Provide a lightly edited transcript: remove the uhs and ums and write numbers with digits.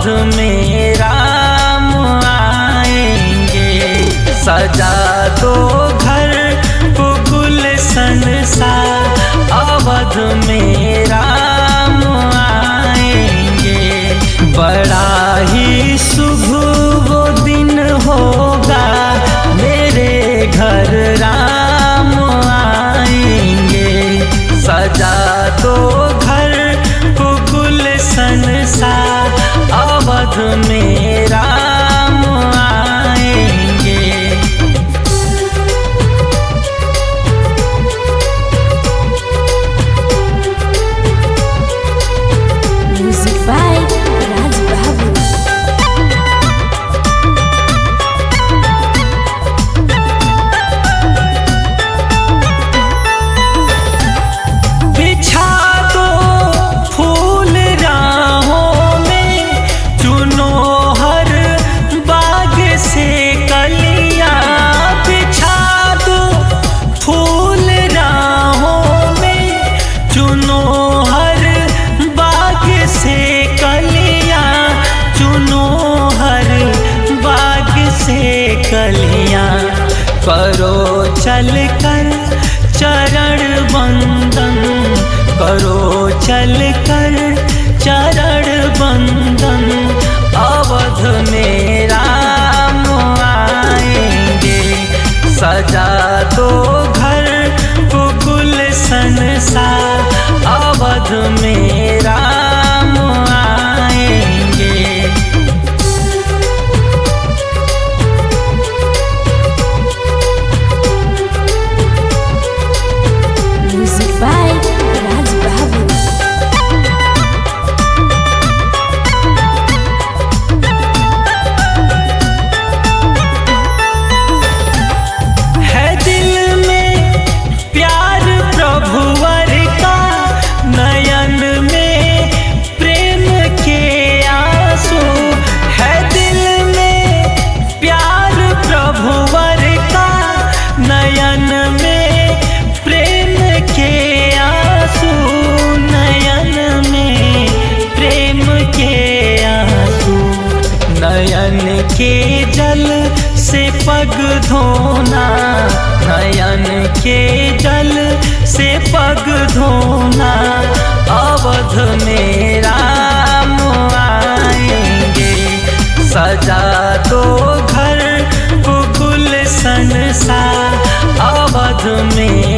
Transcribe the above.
में राम आएंगे। सजा दो घर को गुलशन सा, अवध में राम आएंगे। बड़ा ही शुभ वो दिन होगा, मेरे घर राम आएंगे। सजा दो घर को गुलशन सा, अवध में राम आएंगे। Music by Raj Babu. बिछा दो फूल राहों में, चुनो हर बाग से कलियां। बिछा दो फूल राहों में, चुनो हर बाग से कलियां। चुनो हर बाग से कलियां। करो चल कर चरण बंदन, करो चल कर चरण बंदन। अवध में राम आएंगे। सजा दो घर को गुलशन सा, अवध में राम आएंगे। Music by Raj Babu. है दिल में प्यार प्रभुवर का, नयन में प्रेम के आंसू। है दिल में प्यार प्रभुवर का, नयन में प्रेम के आंसू। नयन में प्रेम के आंसू। नयन के जल से पग धोना, नयन के जल से पग धोना। अवध में राम आएंगे। सजा दो घर को गुलशन सा, अवध में